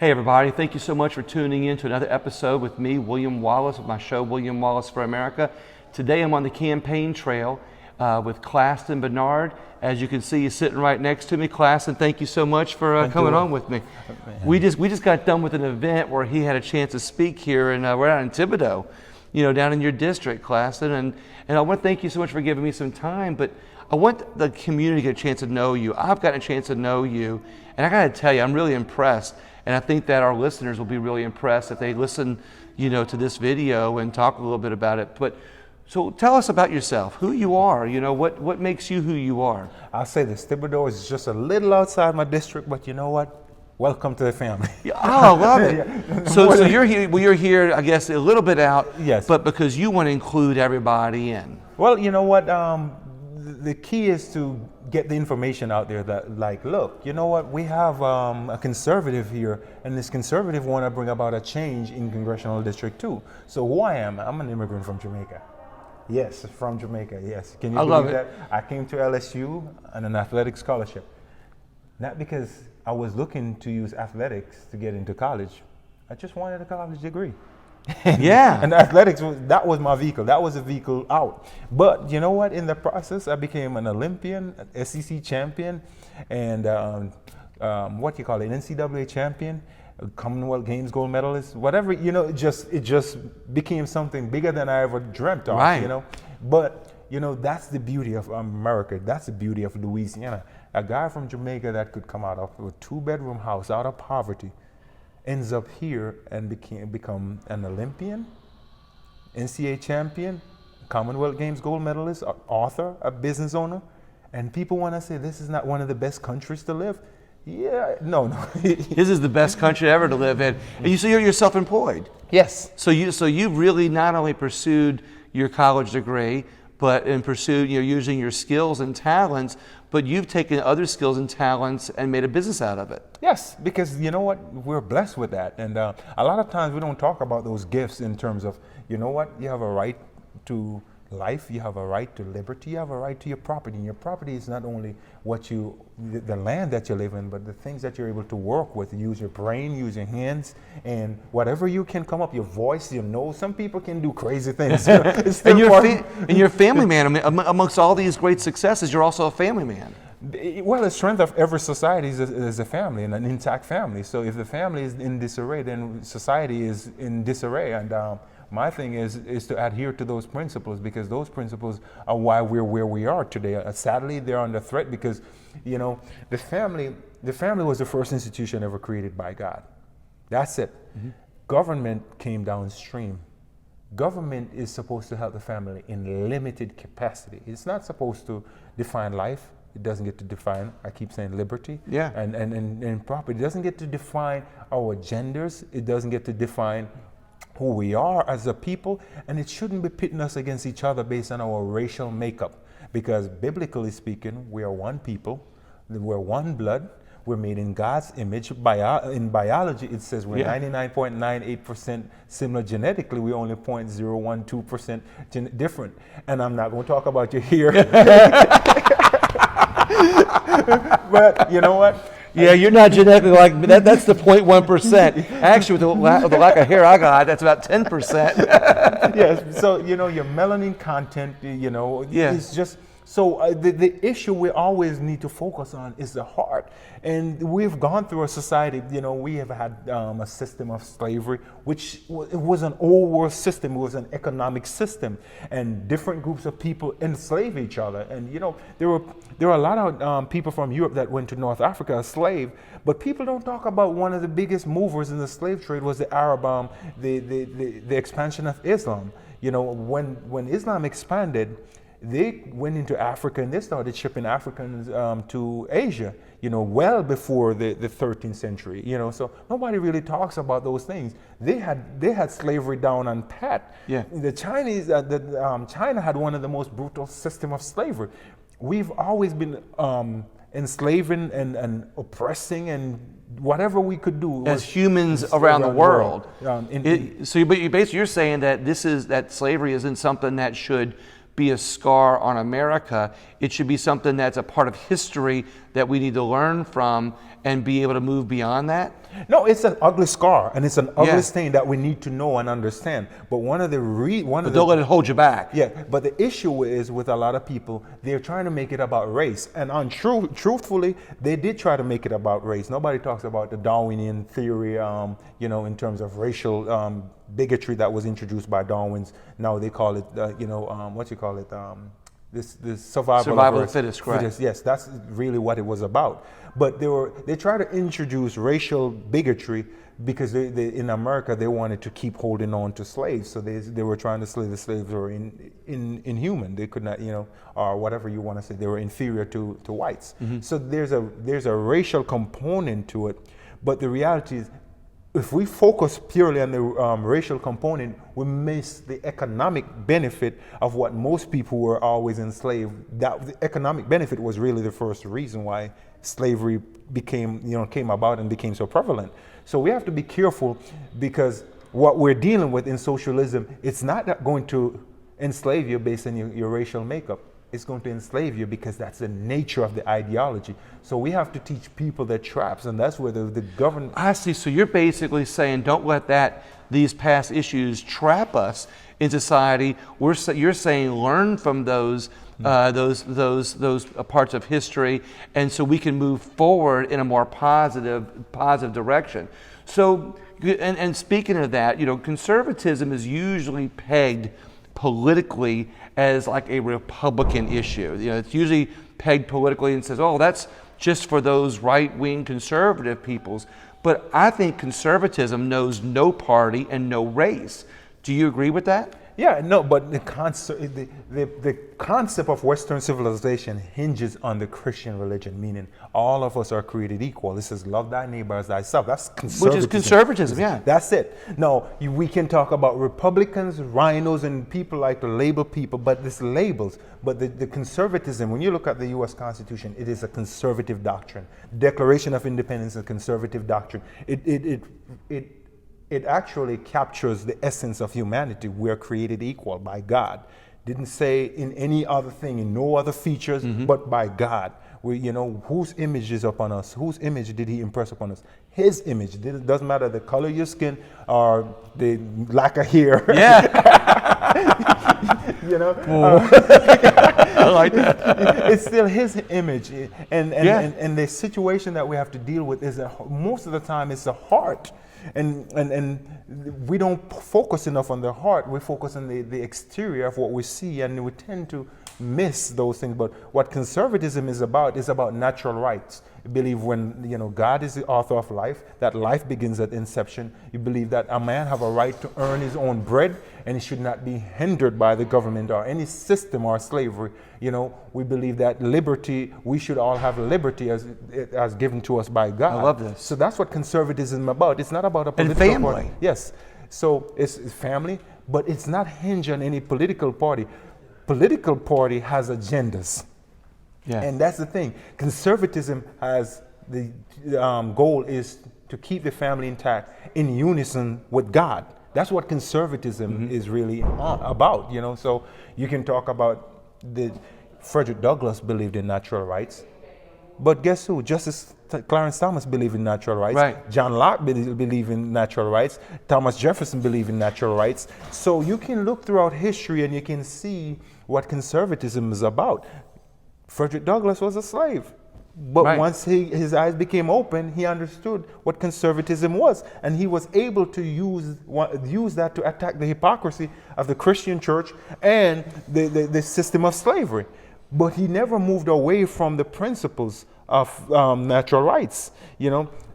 Hey everybody, thank you so much for tuning in to another episode with me, William Wallace, of my show, William Wallace for America. Today I'm on the campaign trail with Claston Bernard. As you can see, he's sitting right next to me. Claston, thank you so much for coming on with me. We just got done with an event where he had a chance to speak here, and we're out in Thibodeau, down in your district, Claston. And I want to thank you so much for giving me some time, but I want the community to get a chance to know you. I've gotten a chance to know you, and I got to tell you, I'm really impressed. And I think that our listeners will be really impressed if they listen, to this video and talk a little bit about it. But so tell us about yourself, who you are, what makes you who you are? I'll say this, Thibodeau is just a little outside my district, but you know what? Welcome to the family. Oh, I love it. So you're here, you're here, I guess, a little bit out, yes, but because you want to include everybody in. Well, you know what? The key is to get the information out there that, look, you know what? We have a conservative here, and this conservative want to bring about a change in Congressional District 2. So who I am, I'm an immigrant from Jamaica. Yes, from Jamaica, yes. Can you believe that? I came to LSU on an athletic scholarship. Not because I was looking to use athletics to get into college. I just wanted a college degree. Yeah. And athletics, that was my vehicle. That was a vehicle out. But you know what? In the process, I became an Olympian, an SEC champion, and an NCAA champion, a Commonwealth Games gold medalist, whatever. It just became something bigger than I ever dreamt of. Right. But that's the beauty of America. That's the beauty of Louisiana. A guy from Jamaica that could come out of a 2-bedroom house, out of poverty, ends up here and become an Olympian, NCAA champion, Commonwealth Games gold medalist, author, a business owner, and people want to say this is not one of the best countries to live. Yeah, no. This is the best country ever to live in. And you're self-employed. Yes. So you really not only pursued your college degree, but in pursuit, using your skills and talents, but you've taken other skills and talents and made a business out of it. Yes, because you know what? We're blessed with that. And a lot of times we don't talk about those gifts in terms of, you have a right to life, you have a right to liberty, you have a right to your property. And your property is not only the land that you live in, but the things that you're able to work with. Use your brain, use your hands, and whatever you can come up, your voice, some people can do crazy things. And you're a family man. Amongst all these great successes, you're also a family man. Well, the strength of every society is a family, and an intact family. So if the family is in disarray, then society is in disarray. And my thing is to adhere to those principles, because those principles are why we're where we are today. Sadly, they're under threat because, the family was the first institution ever created by God. That's it. Mm-hmm. Government came downstream. Government is supposed to help the family in limited capacity. It's not supposed to define life. It doesn't get to define, I keep saying, liberty. Yeah. And property. It doesn't get to define our genders. It doesn't get to define who we are as a people, and it shouldn't be pitting us against each other based on our racial makeup, because biblically speaking, we are one people, we're one blood, we're made in God's image. In biology, it says we're 99.98% similar genetically, we're only 0.012% different. And I'm not going to talk about you here. But you know what? Yeah, you're not genetically like me. That's the 0.1%. Actually, with the lack of hair I got, that's about 10%. Yes. So your melanin content, it's just so the issue we always need to focus on is the heart. And we've gone through a society. We have had a system of slavery, which it was an old world system. It was an economic system, and different groups of people enslave each other. And there were a lot of people from Europe that went to North Africa as slave. But people don't talk about one of the biggest movers in the slave trade was the Arab, the expansion of Islam. When Islam expanded, they went into Africa and they started shipping Africans to Asia, well before the 13th century, so nobody really talks about those things. They had slavery down on pat. Yeah. The Chinese, China had one of the most brutal system of slavery. We've always been enslaving and oppressing and whatever we could do as humans around the world. But you're saying that that slavery isn't something that should be a scar on America. It should be something that's a part of history that we need to learn from and be able to move beyond that. No, it's an ugly scar, and it's an ugly stain that we need to know and understand. But don't let it hold you back. Yeah, but the issue is with a lot of people, they're trying to make it about race, and truthfully, they did try to make it about race. Nobody talks about the Darwinian theory, in terms of racial bigotry that was introduced by Darwin's. Now they call it, this survival of the fittest, correct? Yes, that's really what it was about. But they try to introduce racial bigotry because they in America they wanted to keep holding on to slaves, so they were trying to say the slaves were inhuman. They could not, or whatever you want to say, they were inferior to whites. Mm-hmm. So there's a racial component to it, but the reality is, if we focus purely on the racial component, we miss the economic benefit of what most people were always enslaved. That the economic benefit was really the first reason why slavery came about and became so prevalent. So we have to be careful, because what we're dealing with in socialism, it's not going to enslave you based on your racial makeup. It's going to enslave you because that's the nature of the ideology. So we have to teach people the traps, and that's where the government... I see. So you're basically saying, don't let these past issues trap us in society. You're saying learn from those parts of history, and so we can move forward in a more positive direction. So, and speaking of that, conservatism is usually pegged politically as like a Republican issue. It's usually pegged politically and says, oh, that's just for those right-wing conservative peoples. But I think conservatism knows no party and no race. Do you agree with that? Yeah, no, but the concept of Western civilization hinges on the Christian religion, meaning all of us are created equal. This is love thy neighbor as thyself. That's conservatism. Which is conservatism, yeah. That's it. Now, we can talk about Republicans, rhinos, and people like to label people, but it's labels. But the conservatism, when you look at the U.S. Constitution, it is a conservative doctrine. Declaration of Independence is a conservative doctrine. It actually captures the essence of humanity. We're created equal by God. Didn't say in any other thing, in no other features, but by God. Whose image is upon us? Whose image did he impress upon us? His image. It doesn't matter the color of your skin or the lack of hair. Yeah. I like that. It's still his image. And the situation that we have to deal with is most of the time it's the heart. And we don't focus enough on the heart. We focus on the exterior of what we see, and we tend to miss those things. But what conservatism is about natural rights. You believe when God is the author of life, that life begins at inception. You believe that a man have a right to earn his own bread, and he should not be hindered by the government or any system or slavery. We believe that liberty, we should all have liberty as given to us by God. I love this. So that's what conservatism is about. It's not about a political family. party. Yes. So it's family, but it's not hinged on any political party. Political party has agendas. Yeah. And that's the thing. Conservatism has the goal is to keep the family intact in unison with God. That's what conservatism is really about. So you can talk about Frederick Douglass believed in natural rights, but guess who? Justice Clarence Thomas believed in natural rights. Right. John Locke believed in natural rights. Thomas Jefferson believed in natural rights. So you can look throughout history and you can see what conservatism is about. Frederick Douglass was a slave. But once his eyes became open, he understood what conservatism was. And he was able to use that to attack the hypocrisy of the Christian church and the system of slavery. But he never moved away from the principles of natural rights,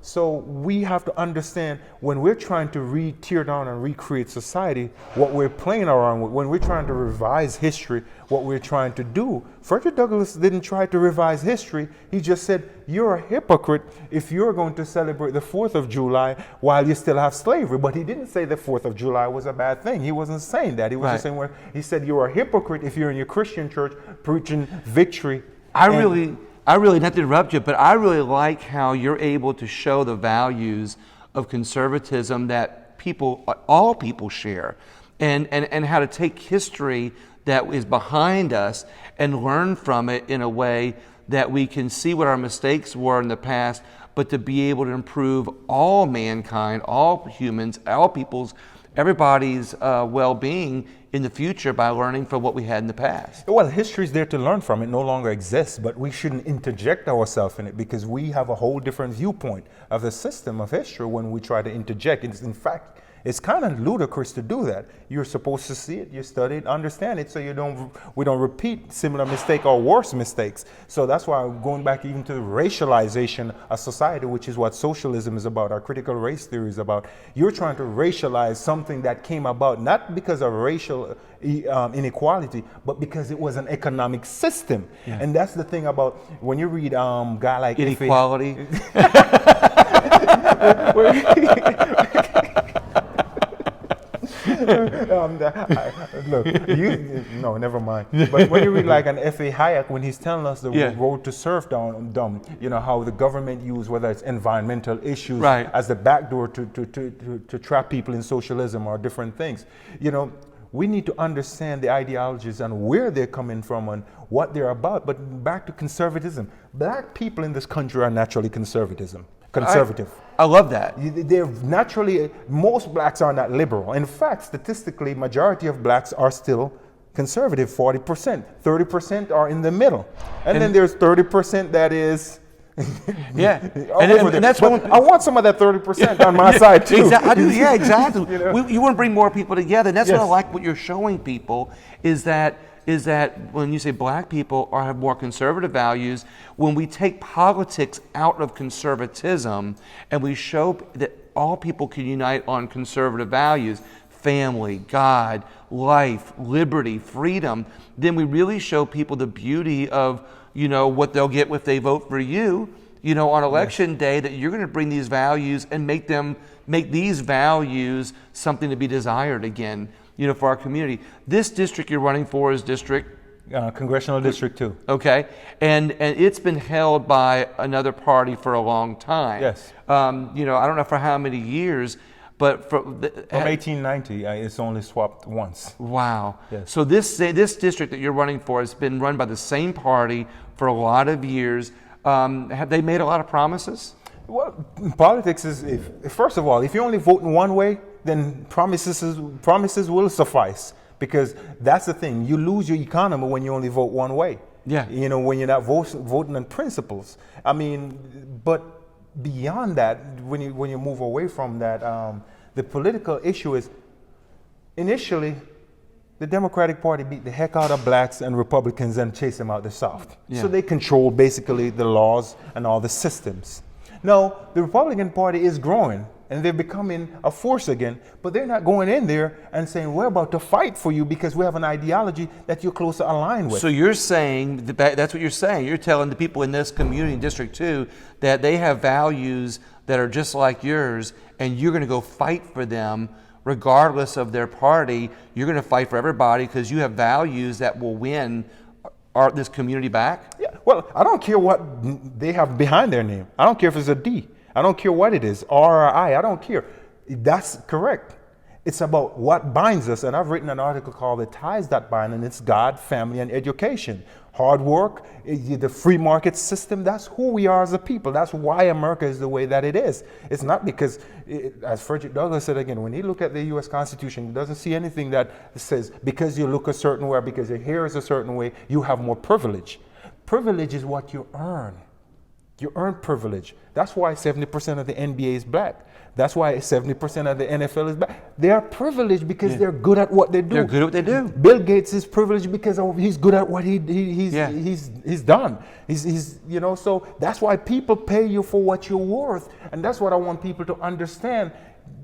So we have to understand when we're trying to tear down and recreate society, what we're playing around with, when we're trying to revise history, what we're trying to do. Frederick Douglass didn't try to revise history. He just said, you're a hypocrite if you're going to celebrate the 4th of July while you still have slavery. But he didn't say the 4th of July was a bad thing. He wasn't saying that. He was just saying, he said, you're a hypocrite if you're in your Christian church preaching victory. I really, not to interrupt you, but I really like how you're able to show the values of conservatism that all people share, and how to take history that is behind us and learn from it in a way that we can see what our mistakes were in the past, but to be able to improve all mankind, all humans, all people's, everybody's well-being in the future by learning from what we had in the past. Well, history is there to learn from. It no longer exists, but we shouldn't interject ourselves in it because we have a whole different viewpoint of the system of history when we try to interject. In fact, it's kind of ludicrous to do that. You're supposed to see it, you study it, understand it, so we don't repeat similar mistakes or worse mistakes. So that's why I'm going back even to the racialization of society, which is what socialism is about, our critical race theory is about. You're trying to racialize something that came about not because of racial inequality, but because it was an economic system. Yeah. And that's the thing about when you read guy like inequality. Look, no, never mind. But when you read like an F.A. Hayek, when he's telling us the road to serfdom, you know, how the government used whether it's environmental issues as the backdoor to trap people in socialism or different things. You know, we need to understand the ideologies and where they're coming from and what they're about. But back to conservatism. Black people in this country are naturally conservative. I love that. They're naturally, most blacks are not liberal. In fact, statistically, majority of blacks are still conservative, 40%. 30% are in the middle. And then there's 30% that is... Yeah, and that's what I want some of that 30% on my side too. Exactly. Yeah, exactly. You want to bring more people together. And that's what I like. What you're showing people is that when you say black people have more conservative values, when we take politics out of conservatism and we show that all people can unite on conservative values, family, God, life, liberty, freedom, then we really show people the beauty of, you know, what they'll get if they vote for you, you know, on election day, that you're going to bring these values and make these values something to be desired again, you know, for our community. This district you're running for is Congressional District 2. Okay, and it's been held by another party for a long time. Yes. You know, I don't know for how many years, but from 1890, it's only swapped once. Wow. Yes. So this district that you're running for has been run by the same party for a lot of years. Have they made a lot of promises? Well, politics is, first of all, if you only vote in one way, then promises will suffice, because that's the thing. You lose your economy when you only vote one way. Yeah. You know, when you're not voting on principles. I mean, but beyond that, when you move away from that, the political issue is, initially, the Democratic Party beat the heck out of blacks and Republicans and chased them out the South. Yeah. So they control basically the laws and all the systems. Now, the Republican Party is growing and they're becoming a force again, but they're not going in there and saying, we're about to fight for you because we have an ideology that you're closer aligned with. So you're saying, that's what you're saying. You're telling the people in this community, in District 2, that they have values that are just like yours, and you're going to go fight for them regardless of their party. You're going to fight for everybody because you have values that will win this community back? Yeah. Well, I don't care what they have behind their name. I don't care if it's a D. I don't care what it is, R or I. I don't care. That's correct. It's about what binds us. And I've written an article called The Ties That Bind, and it's God, family, and education. Hard work, the free market system, that's who we are as a people. That's why America is the way that it is. It's not because, as Frederick Douglass said again, when he looked at the U.S. Constitution, he doesn't see anything that says because you look a certain way, because your hair is a certain way, you have more privilege. Privilege is what you earn. You earn privilege. That's why 70% of the NBA is black. That's why 70% of the NFL is black. They are privileged because they're good at what they do. They're good at what they do. Bill Gates is privileged because he's good at what he's done. He's you know, so that's why people pay you for what you're worth, and that's what I want people to understand.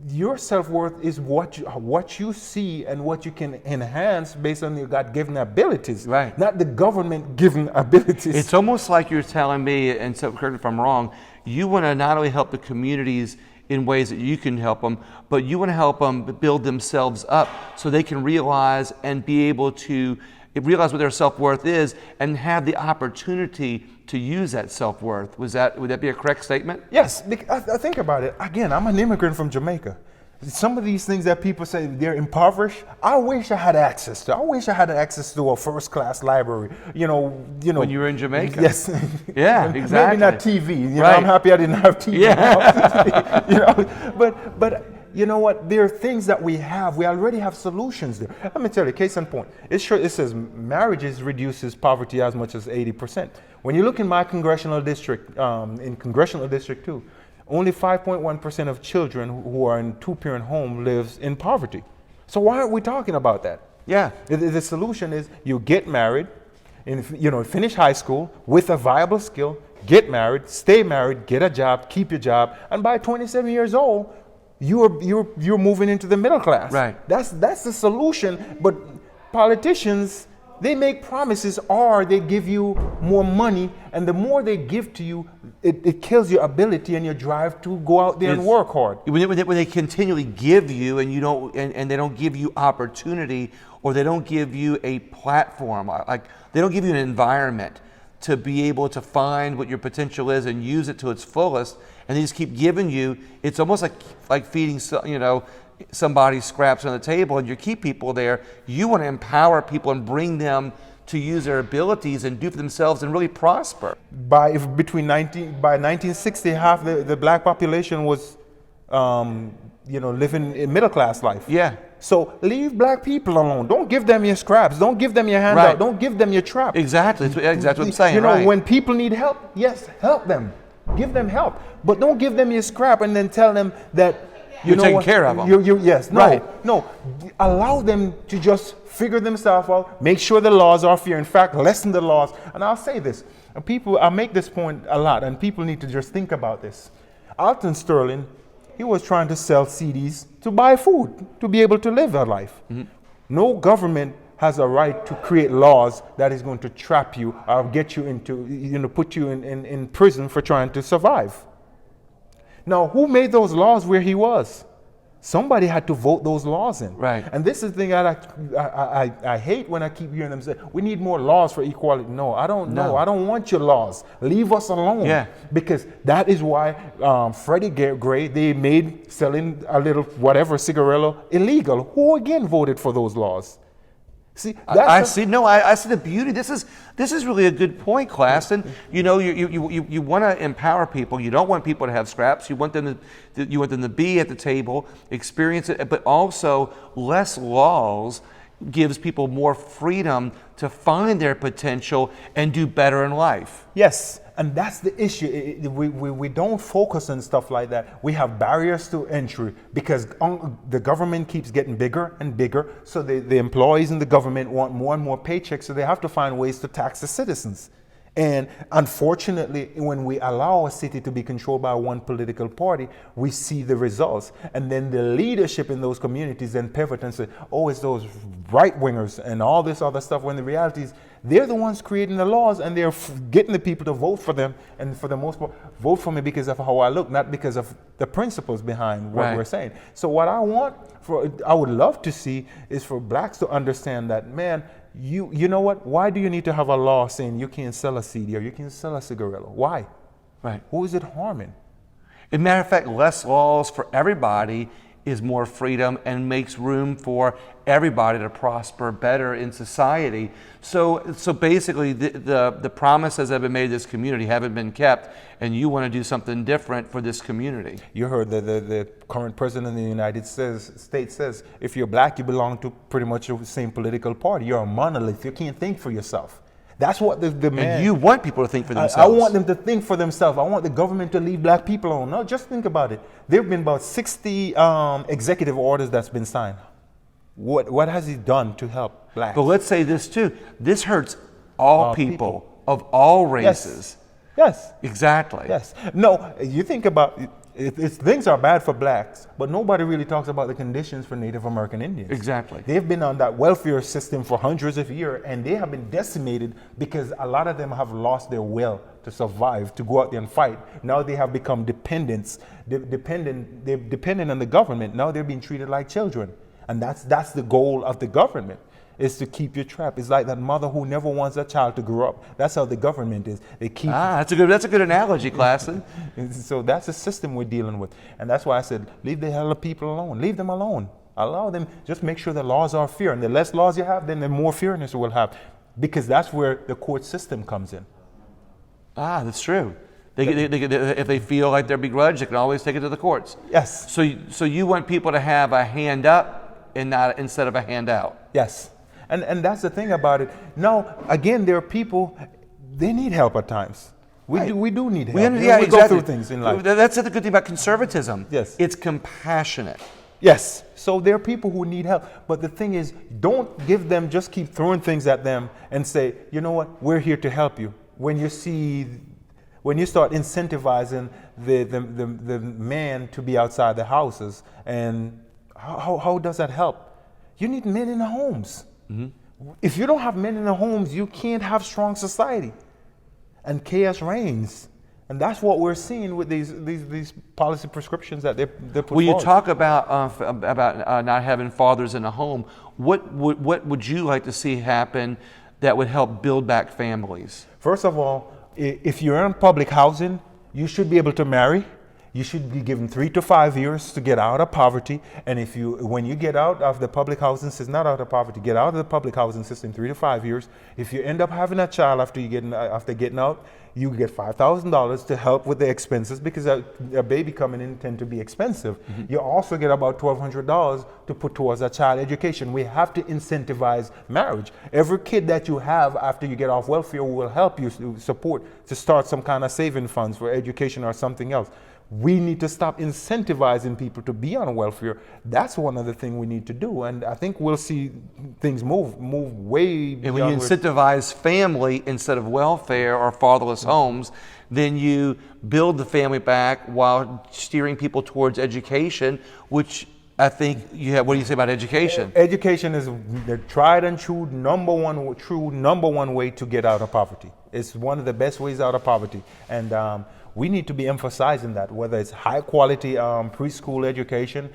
Your self-worth is what you see and what you can enhance based on your God-given abilities, right? Not the government-given abilities. It's almost like you're telling me, and so correct me if I'm wrong, you want to not only help the communities in ways that you can help them, but you want to help them build themselves up so they can realize and be able to realize what their self-worth is and have the opportunity to use that self-worth. Would that be a correct statement? Yes. I think about it. Again, I'm an immigrant from Jamaica. some of these things that people say they're impoverished, I wish I had access to. I wish I had access to a first-class library. When you were in Jamaica. Yes. Yeah, exactly. Maybe not TV. Right. I'm happy I didn't have TV. Yeah. But you know what? There are things that we have. We already have solutions there. Let me tell you, case in point. It says marriages reduces poverty as much as 80%. When you look in my congressional district, in Congressional District 2, only 5.1% of children who are in two-parent home lives in poverty. So why aren't we talking about that? Yeah. The solution is you get married, and finish high school with a viable skill, get married, stay married, get a job, keep your job, and by 27 years old, you're moving into the middle class. Right. That's the solution. But politicians, they make promises or they give you more money, and the more they give to you, it kills your ability and your drive to go out there and work hard. When they continually give you and you don't, and they don't give you opportunity, or they don't give you a platform, like they don't give you an environment to be able to find what your potential is and use it to its fullest, and they just keep giving you, it's almost like feeding somebody scraps on the table, and you keep people there. You want to empower people and bring them to use their abilities and do for themselves and really prosper. By 1960, half the black population was living a middle class life. Yeah. So leave black people alone. Don't give them your scraps. Don't give them your handout. Right. Don't give them your trap. Exactly. That's exactly what I'm saying. Right. When people need help, yes, help them. Give them help. But don't give them your scrap and then tell them that you're taking care of them. Yes. No. Right. No. Allow them to just figure themselves out. Make sure the laws are fair. In fact, lessen the laws. And I'll say this. I make this point a lot, and people need to just think about this. Alton Sterling, he was trying to sell CDs to buy food, to be able to live a life. Mm-hmm. No government has a right to create laws that is going to trap you or get you into, put you in prison for trying to survive. Now, who made those laws where he was? Somebody had to vote those laws in. Right. And this is the thing that I hate when I keep hearing them say, we need more laws for equality. No, I don't know. I don't want your laws. Leave us alone. Yeah. Because that is why Freddie Gray, they made selling a little whatever cigarillo illegal. Who again voted for those laws? See, I see the beauty. This is really a good point, Claston. You want to empower people. You don't want people to have scraps. You want them to be at the table, experience it, but also less laws gives people more freedom to find their potential and do better in life. Yes, and that's the issue. We don't focus on stuff like that. We have barriers to entry because the government keeps getting bigger and bigger. So the employees in the government want more and more paychecks, so they have to find ways to tax the citizens. And unfortunately, when we allow a city to be controlled by one political party, we see the results. And then the leadership in those communities then pivot and say, oh, it's those right-wingers and all this other stuff, when the reality is they're the ones creating the laws, and they're getting the people to vote for them, and for the most part, vote for me because of how I look, not because of the principles behind what we're saying. So what I would love to see is for blacks to understand that, man, you know what? Why do you need to have a law saying you can't sell a CD or you can't sell a cigarillo? Why? Right. Who is it harming? As a matter of fact, less laws for everybody is more freedom and makes room for everybody to prosper better in society. So basically, the promises that have been made to this community haven't been kept, and you want to do something different for this community. You heard the current president of the United States says, if you're black, you belong to pretty much the same political party. You're a monolith. You can't think for yourself. That's what the man... And you want people to think for themselves. I want them to think for themselves. I want the government to leave black people alone. No, just think about it. There have been about 60 executive orders that's been signed. What has he done to help blacks? But let's say this too. This hurts all people of all races. Yes. Exactly. Yes. No, you think about things are bad for blacks, but nobody really talks about the conditions for Native American Indians. Exactly. They've been on that welfare system for hundreds of years, and they have been decimated because a lot of them have lost their will to survive, to go out there and fight. Now they have become dependents. They're dependent on the government. Now they're being treated like children. And that's the goal of the government. is to keep you trapped. It's like that mother who never wants that child to grow up. That's how the government is. They keep. That's a good analogy, Claston. So that's the system we're dealing with. And that's why I said, leave the hell of people alone. Leave them alone. Allow them, just make sure the laws are fair. And the less laws you have, then the more fairness we'll have. Because that's where the court system comes in. That's true. If they feel like they're begrudged, they can always take it to the courts. Yes. So you want people to have a hand up and not instead of a hand out. Yes. And that's the thing about it. Now, again, there are people, they need help at times. We do need help. We go through things in life. That's the good thing about conservatism. Yes. It's compassionate. Yes. So there are people who need help. But the thing is, don't give them, just keep throwing things at them and say, you know what, we're here to help you. When you start incentivizing the man to be outside the houses, and how does that help? You need men in the homes. Mm-hmm. If you don't have men in the homes, you can't have strong society. And chaos reigns. And that's what we're seeing with these policy prescriptions that they put forward. When you talk about not having fathers in the home, what would you like to see happen that would help build back families? First of all, if you're in public housing, you should be able to marry. You should be given 3 to 5 years to get out of poverty. And when you get out of the public housing system, not out of poverty, get out of the public housing system 3 to 5 years. If you end up having a child after getting out, you get $5,000 to help with the expenses, because a baby coming in tend to be expensive. Mm-hmm. You also get about $1,200 to put towards a child education. We have to incentivize marriage. Every kid that you have after you get off welfare will help you support to start some kind of saving funds for education or something else. We need to stop incentivizing people to be on welfare. That's one of the things we need to do, and I think we'll see things move way beyond. And when you incentivize family instead of welfare or fatherless homes, then you build the family back while steering people towards education, which I think you have. What do you say about education? Education is the tried and true number one way to get out of poverty. It's one of the best ways out of poverty, and we need to be emphasizing that, whether it's high quality preschool education,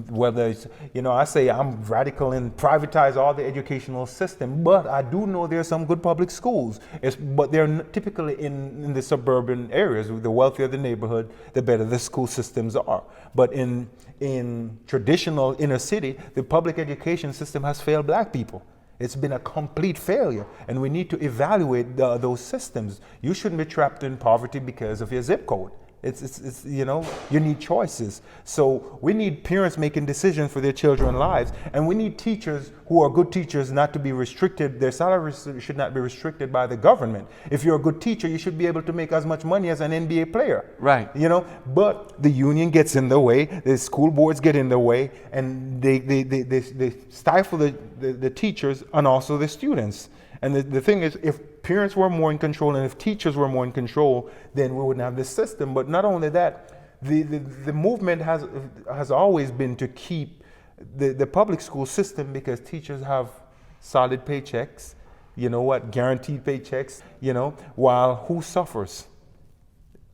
whether it's, I say I'm radical and privatize all the educational system, but I do know there are some good public schools. But they're typically in the suburban areas. The wealthier the neighborhood, the better the school systems are. But in traditional inner city, the public education system has failed black people. It's been a complete failure, and we need to evaluate those systems. You shouldn't be trapped in poverty because of your zip code. It's you need choices. So we need parents making decisions for their children's lives, and we need teachers who are good teachers not to be restricted. Their salaries should not be restricted by the government. If you're a good teacher, you should be able to make as much money as an NBA player. Right. But the union gets in the way, the school boards get in the way, and they stifle the teachers and also the students. And the thing is, if parents were more in control and if teachers were more in control, then we wouldn't have this system. But not only that, the movement has always been to keep the public school system, because teachers have solid paychecks, guaranteed paychecks, while who suffers?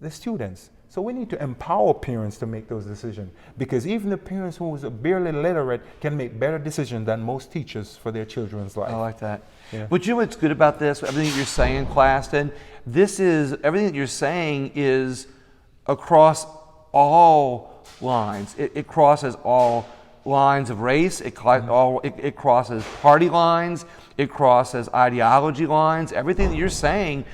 The students. So we need to empower parents to make those decisions, because even the parents who are barely literate can make better decisions than most teachers for their children's life. I like that. Yeah. But you know what's good about this? Everything that you're saying, Claston, everything that you're saying is across all lines. It crosses all lines of race. It crosses party lines. It crosses ideology lines. Everything that you're saying,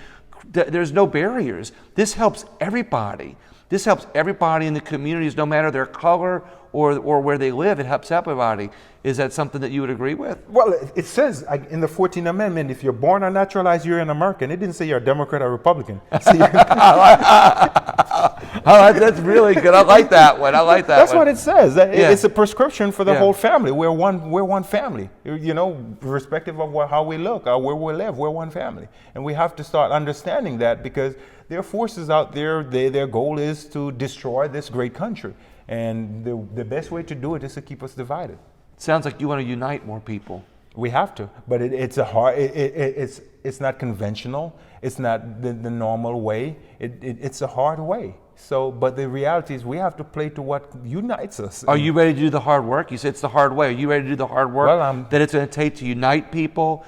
there's no barriers. This helps everybody. This helps everybody in the communities, no matter their color or where they live. It helps everybody. Is that something that you would agree with? Well, it says in the 14th Amendment, if you're born or naturalized, you're an American. It didn't say you're a Democrat or Republican. That's really good. I like that one. That's what it says. It's a prescription for the whole family. We're one family. Irrespective of how we look or where we live, we're one family. And we have to start understanding that, because there are forces out there, their goal is to destroy this great country. And the best way to do it is to keep us divided. Sounds like you want to unite more people. We have to, but it's not conventional. It's not the normal way. It's a hard way. So, but the reality is we have to play to what unites us. Are you ready to do the hard work? You said it's the hard way. Are you ready to do the hard work that it's going to take to unite people,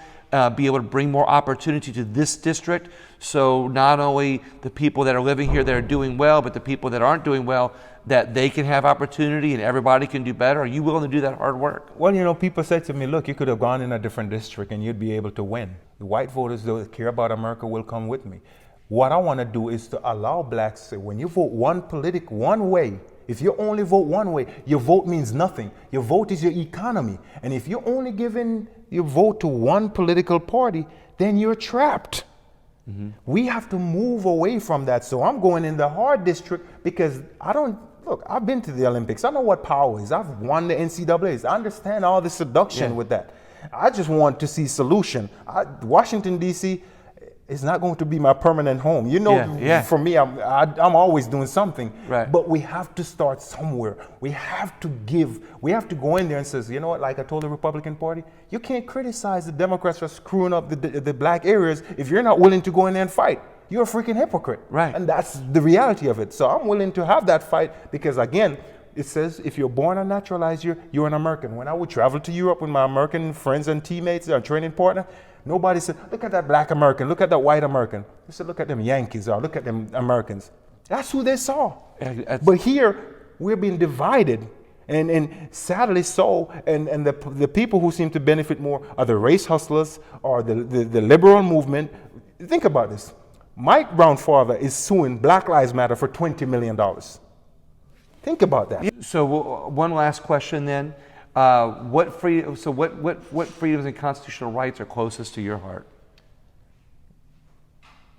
be able to bring more opportunity to this district? So not only the people that are living here that are doing well, but the people that aren't doing well, that they can have opportunity and everybody can do better? Are you willing to do that hard work? Well, you know, people said to me, look, you could have gone in a different district and you'd be able to win. The white voters that care about America will come with me. What I want to do is to allow blacks to say, when you vote one way, if you only vote one way, your vote means nothing. Your vote is your economy. And if you're only giving your vote to one political party, then you're trapped. Mm-hmm. We have to move away from that. So I'm going in the hard district because I've been to the Olympics. I know what power is. I've won the NCAAs. I understand all the seduction with that. I just want to see solution. Washington, D.C., is not going to be my permanent home. You know, for me, I'm always doing something. Right. But we have to start somewhere. We have to give. We have to go in there and say, you know what, like I told the Republican Party, you can't criticize the Democrats for screwing up the black areas if you're not willing to go in there and fight. You're a freaking hypocrite. Right. And that's the reality of it. So I'm willing to have that fight because, again, it says if you're born and naturalized, you're an American. When I would travel to Europe with my American friends and teammates, our training partner, nobody said, look at that black American, look at that white American. They said, look at them Yankees or look at them Americans. That's who they saw. But here, we're being divided. And sadly so, and the people who seem to benefit more are the race hustlers or the liberal movement. Think about this. Mike Brown's father is suing Black Lives Matter for $20 million. Think about that. So one last question then. What freedoms and constitutional rights are closest to your heart?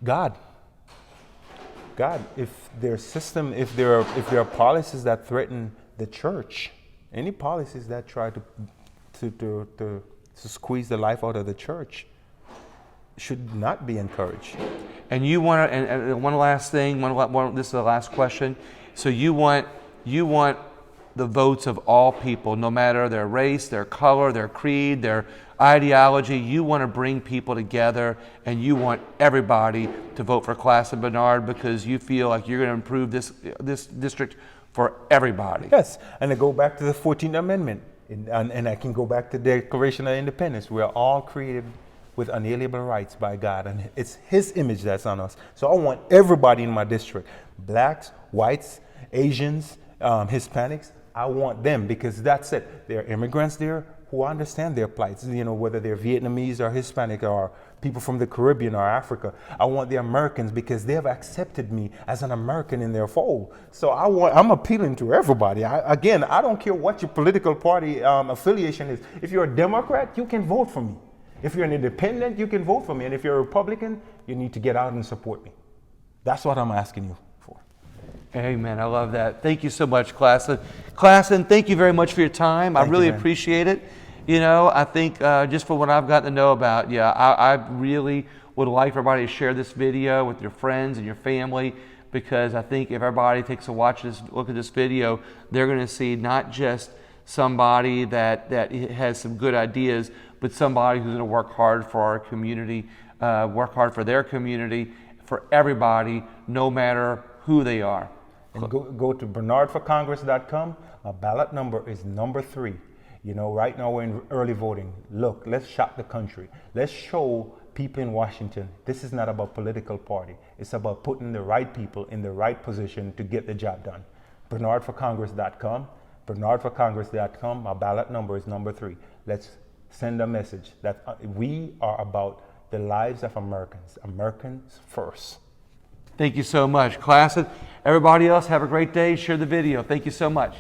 God. If there are policies that threaten the church, any policies that try to squeeze the life out of the church should not be encouraged. And you want to, and one last thing, this is the last question. So you want the votes of all people, no matter their race, their color, their creed, their ideology. You want to bring people together, and you want everybody to vote for Claston Bernard because you feel like you're going to improve this district for everybody. Yes, and I go back to the 14th Amendment, and I can go back to the Declaration of Independence. We are all created with unalienable rights by God, and it's His image that's on us. So I want everybody in my district, blacks, whites, Asians, Hispanics, I want them because that's it. There are immigrants there who understand their plights, you know, whether they're Vietnamese or Hispanic or people from the Caribbean or Africa. I want the Americans because they have accepted me as an American in their fold. So I'm appealing to everybody. I don't care what your political party affiliation is. If you're a Democrat, you can vote for me. If you're an independent, you can vote for me. And if you're a Republican, you need to get out and support me. That's what I'm asking you for. Amen. I love that. Thank you so much, Claston. Claston, thank you very much for your time. I really appreciate it. You know, I think just for what I've gotten to know about you, I really would like for everybody to share this video with your friends and your family, because I think if everybody takes a look at this video, they're going to see not just somebody that has some good ideas, but somebody who's going to work hard for our community, work hard for their community, for everybody, no matter who they are. And go to bernardforcongress.com. My ballot number is number 3. You know, right now we're in early voting. Look, let's shock the country. Let's show people in Washington this is not about political party. It's about putting the right people in the right position to get the job done. bernardforcongress.com. bernardforcongress.com. My ballot number is number 3. Let's send a message that we are about the lives of Americans. Americans first. Thank you so much, Claston. Everybody else, have a great day. Share the video. Thank you so much.